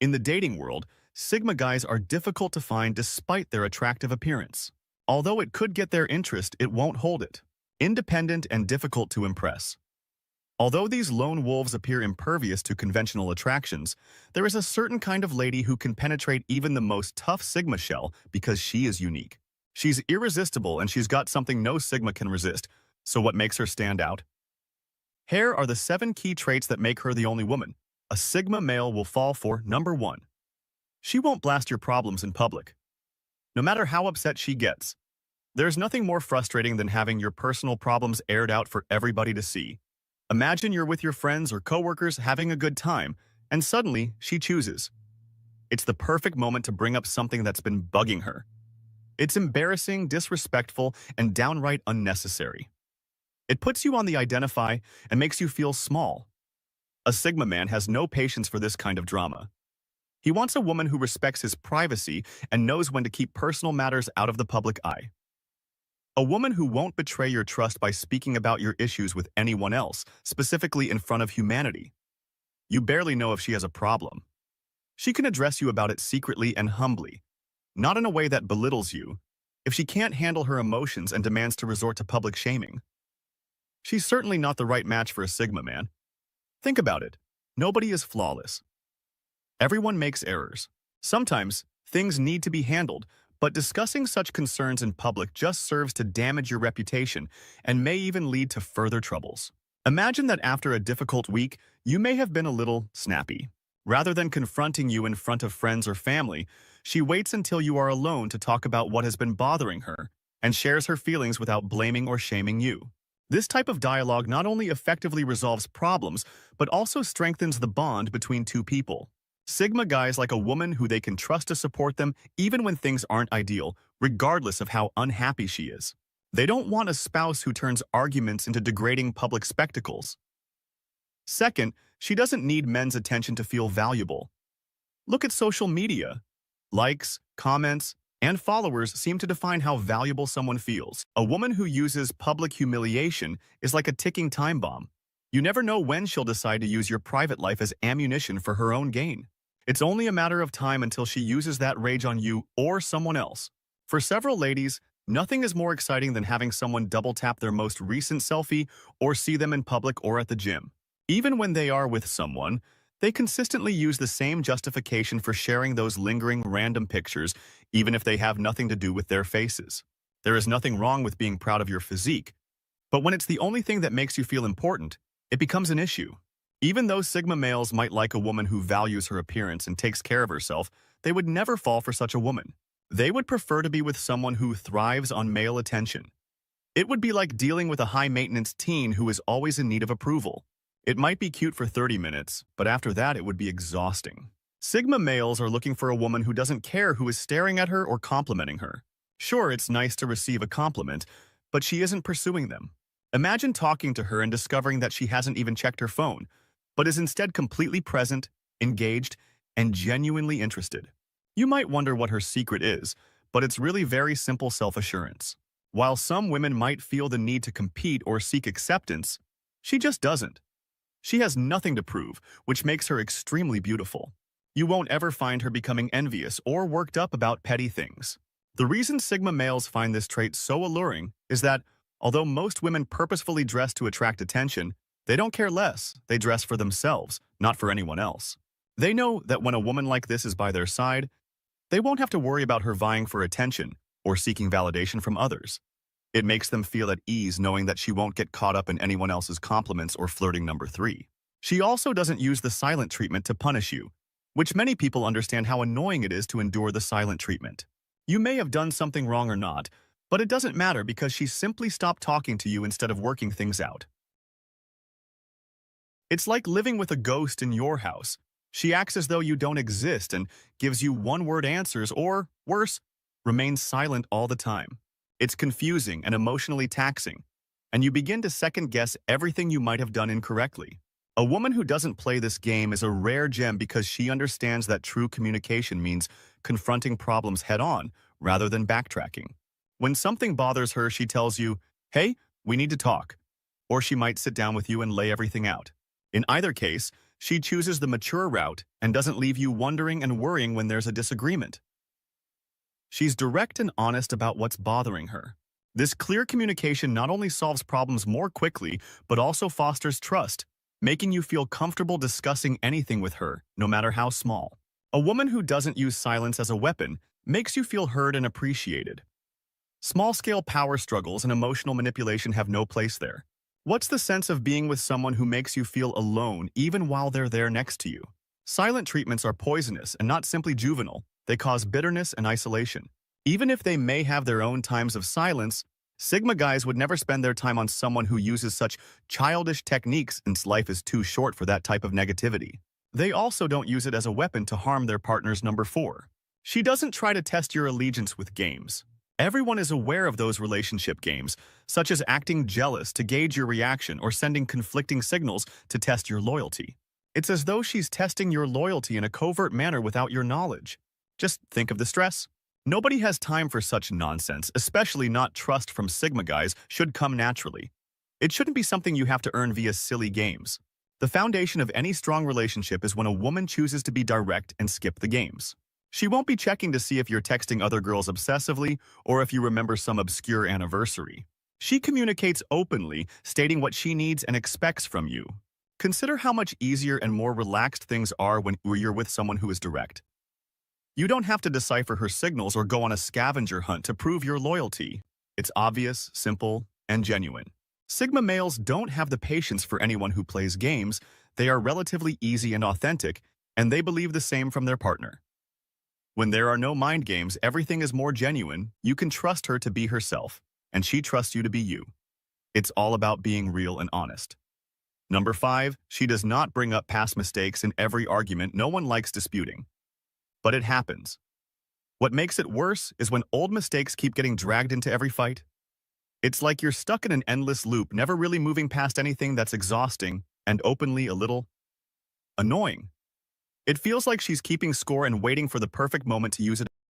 In the dating world, Sigma guys are difficult to find despite their attractive appearance. Although it could get their interest, it won't hold it. Independent and difficult to impress. Although these lone wolves appear impervious to conventional attractions, there is a certain kind of lady who can penetrate even the most tough Sigma shell because she is unique. She's irresistible and she's got something no Sigma can resist. So what makes her stand out? Here are the 7 key traits that make her the only woman a Sigma male will fall for. Number 1. She won't blast your problems in public. No matter how upset she gets, there's nothing more frustrating than having your personal problems aired out for everybody to see. Imagine you're with your friends or coworkers having a good time, and suddenly she chooses. It's the perfect moment to bring up something that's been bugging her. It's embarrassing, disrespectful, and downright unnecessary. It puts you on the identify and makes you feel small. A Sigma man has no patience for this kind of drama. He wants a woman who respects his privacy and knows when to keep personal matters out of the public eye. A woman who won't betray your trust by speaking about your issues with anyone else, specifically in front of humanity. You barely know if she has a problem. She can address you about it secretly and humbly, not in a way that belittles you. If she can't handle her emotions and demands to resort to public shaming, she's certainly not the right match for a Sigma man. Think about it. Nobody is flawless. Everyone makes errors. Sometimes, things need to be handled, but discussing such concerns in public just serves to damage your reputation and may even lead to further troubles. Imagine that after a difficult week, you may have been a little snappy. Rather than confronting you in front of friends or family, she waits until you are alone to talk about what has been bothering her and shares her feelings without blaming or shaming you. This type of dialogue not only effectively resolves problems, but also strengthens the bond between two people. Sigma guys like a woman who they can trust to support them even when things aren't ideal, regardless of how unhappy she is. They don't want a spouse who turns arguments into degrading public spectacles. Second, she doesn't need men's attention to feel valuable. Look at social media. Likes, comments, and followers seem to define how valuable someone feels. A woman who uses public humiliation is like a ticking time bomb. You never know when she'll decide to use your private life as ammunition for her own gain. It's only a matter of time until she uses that rage on you or someone else. For several ladies, nothing is more exciting than having someone double-tap their most recent selfie or see them in public or at the gym. Even when they are with someone, they consistently use the same justification for sharing those lingering random pictures, even if they have nothing to do with their faces. There is nothing wrong with being proud of your physique, but when it's the only thing that makes you feel important, it becomes an issue. Even though Sigma males might like a woman who values her appearance and takes care of herself, they would never fall for such a woman. They would prefer to be with someone who thrives on male attention. It would be like dealing with a high-maintenance teen who is always in need of approval. It might be cute for 30 minutes, but after that it would be exhausting. Sigma males are looking for a woman who doesn't care who is staring at her or complimenting her. Sure, it's nice to receive a compliment, but she isn't pursuing them. Imagine talking to her and discovering that she hasn't even checked her phone, but is instead completely present, engaged, and genuinely interested. You might wonder what her secret is, but it's really very simple self-assurance. While some women might feel the need to compete or seek acceptance, she just doesn't. She has nothing to prove, which makes her extremely beautiful. You won't ever find her becoming envious or worked up about petty things. The reason Sigma males find this trait so alluring is that, although most women purposefully dress to attract attention, they don't care less. They dress for themselves, not for anyone else. They know that when a woman like this is by their side, they won't have to worry about her vying for attention or seeking validation from others. It makes them feel at ease knowing that she won't get caught up in anyone else's compliments or flirting number 3. She also doesn't use the silent treatment to punish you, which many people understand how annoying it is to endure the silent treatment. You may have done something wrong or not, but it doesn't matter because she simply stopped talking to you instead of working things out. It's like living with a ghost in your house. She acts as though you don't exist and gives you one-word answers or, worse, remains silent all the time. It's confusing and emotionally taxing, and you begin to second-guess everything you might have done incorrectly. A woman who doesn't play this game is a rare gem because she understands that true communication means confronting problems head-on rather than backtracking. When something bothers her, she tells you, "Hey, we need to talk," or she might sit down with you and lay everything out. In either case, She chooses the mature route and doesn't leave you wondering and worrying when there's a disagreement. She's direct and honest about what's bothering her. This clear communication not only solves problems more quickly, but also fosters trust, making you feel comfortable discussing anything with her, no matter how small. A woman who doesn't use silence as a weapon makes you feel heard and appreciated. Small-scale power struggles and emotional manipulation have no place there. What's the sense of being with someone who makes you feel alone even while they're there next to you? Silent treatments are poisonous and not simply juvenile. They cause bitterness and isolation. Even if they may have their own times of silence, Sigma guys would never spend their time on someone who uses such childish techniques since life is too short for that type of negativity. They also don't use it as a weapon to harm their partner's number 4. She doesn't try to test your allegiance with games. Everyone is aware of those relationship games, such as acting jealous to gauge your reaction or sending conflicting signals to test your loyalty. It's as though she's testing your loyalty in a covert manner without your knowledge. Just think of the stress. Nobody has time for such nonsense, especially not trust from Sigma guys should come naturally. It shouldn't be something you have to earn via silly games. The foundation of any strong relationship is when a woman chooses to be direct and skip the games. She won't be checking to see if you're texting other girls obsessively or if you remember some obscure anniversary. She communicates openly, stating what she needs and expects from you. Consider how much easier and more relaxed things are when you're with someone who is direct. You don't have to decipher her signals or go on a scavenger hunt to prove your loyalty. It's obvious, simple, and genuine. Sigma males don't have the patience for anyone who plays games. They are relatively easy and authentic, and they believe the same from their partner. When there are no mind games, everything is more genuine. You can trust her to be herself, and she trusts you to be you. It's all about being real and honest. Number 5, she does not bring up past mistakes in every argument. No one likes disputing. But it happens. What makes it worse is when old mistakes keep getting dragged into every fight. It's like you're stuck in an endless loop, never really moving past anything that's exhausting and openly a little annoying. It feels like she's keeping score and waiting for the perfect moment to use it.